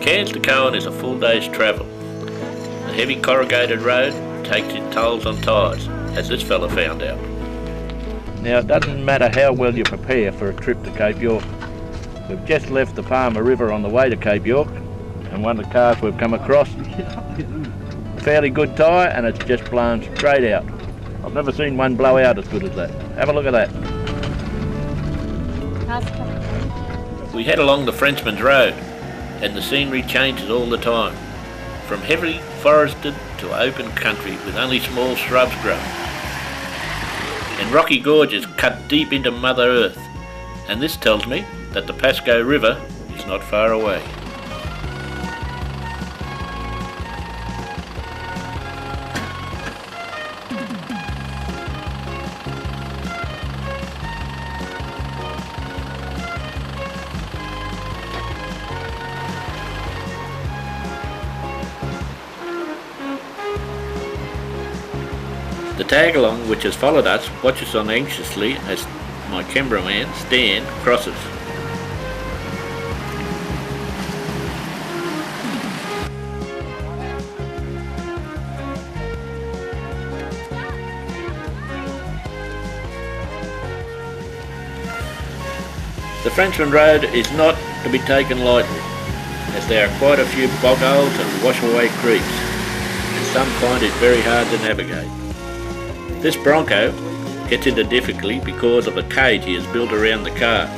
Cairns to Cowan is a full day's travel. The heavy corrugated road takes its tolls on tyres, as this fella found out. Now, it doesn't matter how well you prepare for a trip to Cape York. We've just left the Palmer River on the way to Cape York, and one of the cars we've come across, a fairly good tyre, and it's just blown straight out. I've never seen one blow out as good as that. Have a look at that. We head along the Frenchman's Road, and the scenery changes all the time, from heavily forested to open country with only small shrubs growing, and rocky gorges cut deep into Mother Earth, and this tells me that the Pasco River is not far away. The tag-along which has followed us watches on anxiously as my cameraman, Stan, crosses. The Frenchman Road is not to be taken lightly, as there are quite a few bog holes and wash-away creeks, and some find it very hard to navigate. This Bronco gets into difficulty because of the cage he has built around the car.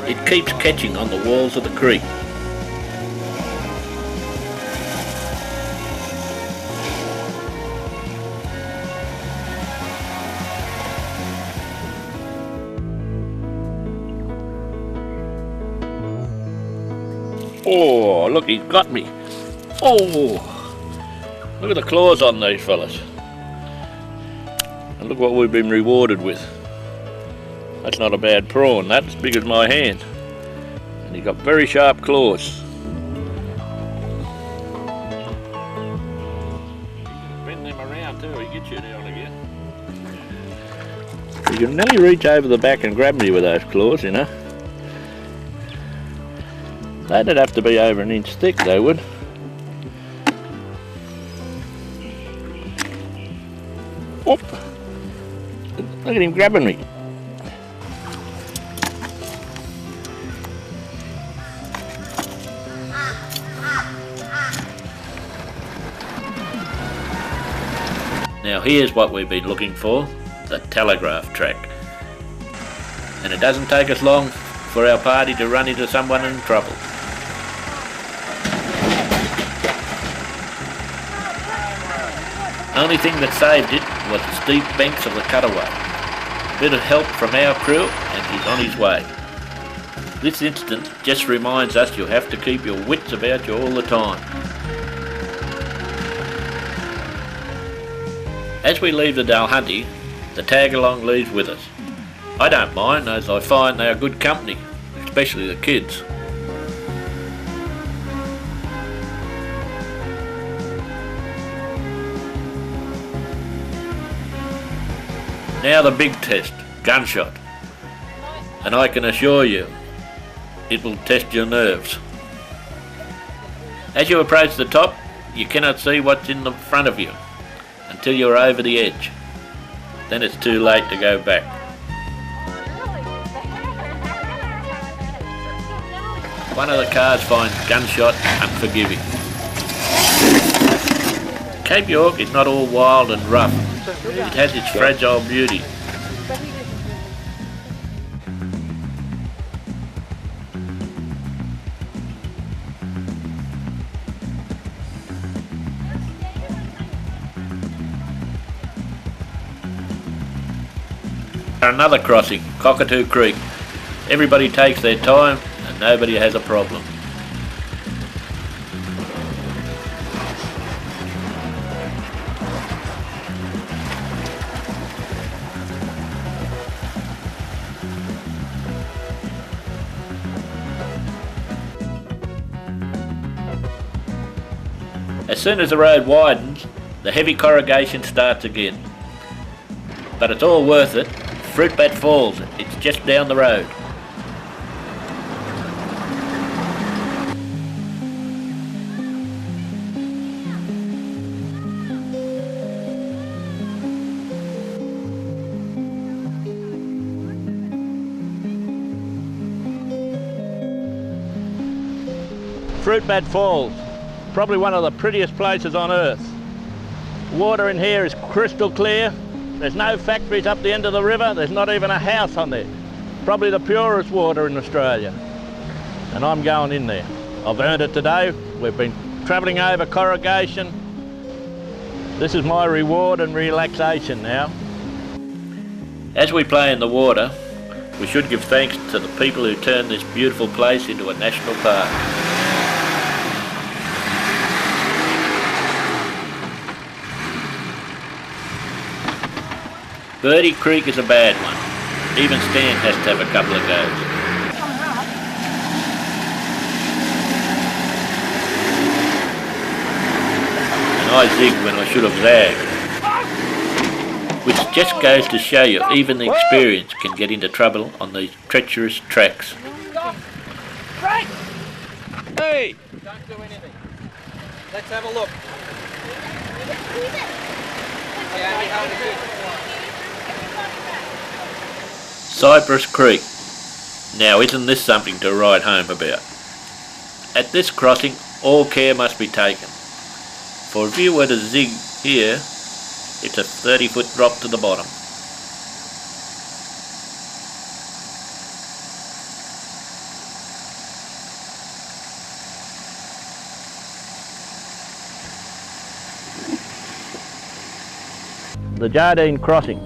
It keeps catching on the walls of the creek. Oh, look, he's got me. Oh, look at the claws on these fellas. And look what we've been rewarded with. That's not a bad prawn, that's as big as my hand. And he's got very sharp claws. You can bend them around too, he gets you down again. You can nearly reach over the back and grab me with those claws, you know. They'd have to be over an inch thick, they would. Whoop. Look at him grabbing me. Now here's what we've been looking for, the Telegraph track. And it doesn't take us long for our party to run into someone in trouble. The only thing that saved it was the steep banks of the cutaway. A bit of help from our crew and he's on his way. This incident just reminds us you have to keep your wits about you all the time. As we leave the Dalhunty, the tag-along leaves with us. I don't mind, as I find they are good company, especially the kids. Now the big test, gunshot. And I can assure you, it will test your nerves. As you approach the top, you cannot see what's in the front of you until you're over the edge. Then it's too late to go back. One of the cars finds gunshot unforgiving. Cape York is not all wild and rough. It has its fragile beauty. Another crossing, Cockatoo Creek. Everybody takes their time and nobody has a problem. As soon as the road widens, the heavy corrugation starts again. But it's all worth it. Fruitbat Falls, it's just down the road. Fruitbat Falls, probably one of the prettiest places on earth. Water in here is crystal clear. There's no factories up the end of the river. There's not even a house on there. Probably the purest water in Australia. And I'm going in there. I've earned it today. We've been travelling over corrugation. This is my reward and relaxation now. As we play in the water, we should give thanks to the people who turned this beautiful place into a national park. Birdie Creek is a bad one. Even Stan has to have a couple of goes. And I zigged when I should have zagged. Which just goes to show you, even the experienced can get into trouble on these treacherous tracks. Frank! Hey! Don't do anything. Let's have a look. Cypress Creek. Now isn't this something to write home about? At this crossing all care must be taken. For if you were to zig here, it's a 30-foot drop to the bottom. The Jardine crossing.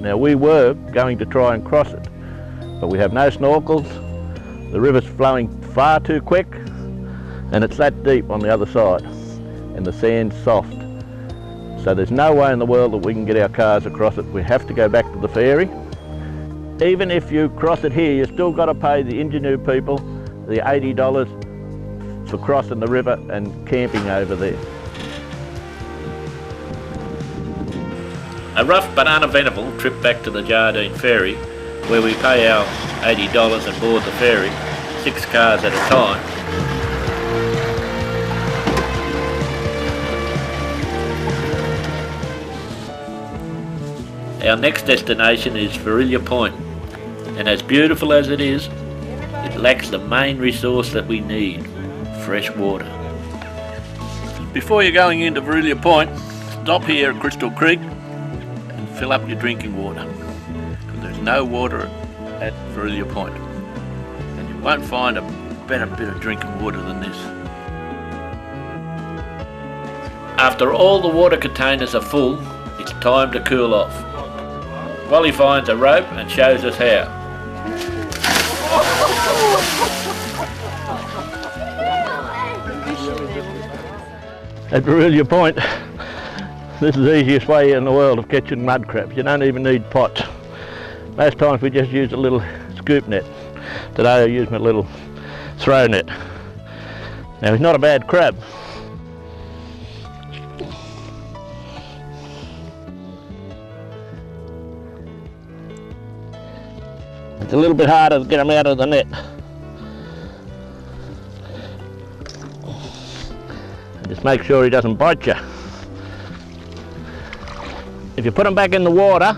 Now we were going to try and cross it, but we have no snorkels, the river's flowing far too quick, and it's that deep on the other side, and the sand's soft. So there's no way in the world that we can get our cars across it. We have to go back to the ferry. Even if you cross it here, you've still got to pay the Ingenue people the $80 for crossing the river and camping over there. A rough but uneventful trip back to the Jardine Ferry, where we pay our $80 and board the ferry, 6 cars at a time. Our next destination is Vrilya Point, and as beautiful as it is, it lacks the main resource that we need, fresh water. Before you're going into Vrilya Point, stop here at Crystal Creek and fill up your drinking water, because there's no water at Vrilya Point, and you won't find a better bit of drinking water than this. After all the water containers are full, it's time to cool off. Wally finds a rope and shows us how. At Vrilya Point, this is the easiest way in the world of catching mud crabs. You don't even need pots. Most times we just use a little scoop net. Today I use my little throw net. Now he's not a bad crab. It's a little bit harder to get them out of the net. Just make sure he doesn't bite you. If you put him back in the water,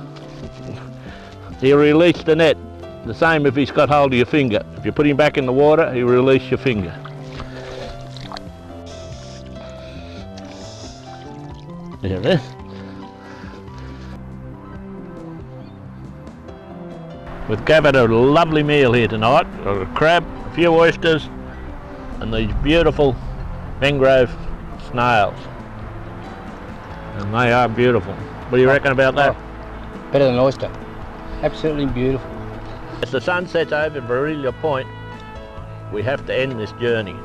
he'll release the net. The same if he's got hold of your finger. If you put him back in the water, he'll release your finger. There it is. We've gathered a lovely meal here tonight. Got a crab, a few oysters, and these beautiful mangrove snails. And they are beautiful. What do you reckon about that? Oh, better than an oyster. Absolutely beautiful. As the sun sets over Vrilya Point, we have to end this journey,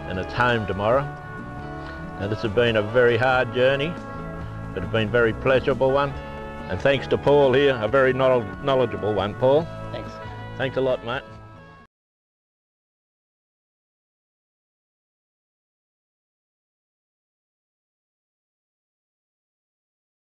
and it's home tomorrow. Now this has been a very hard journey, but it's been a very pleasurable one. And thanks to Paul here, a very knowledgeable one, Paul. Thanks. Thanks a lot, mate.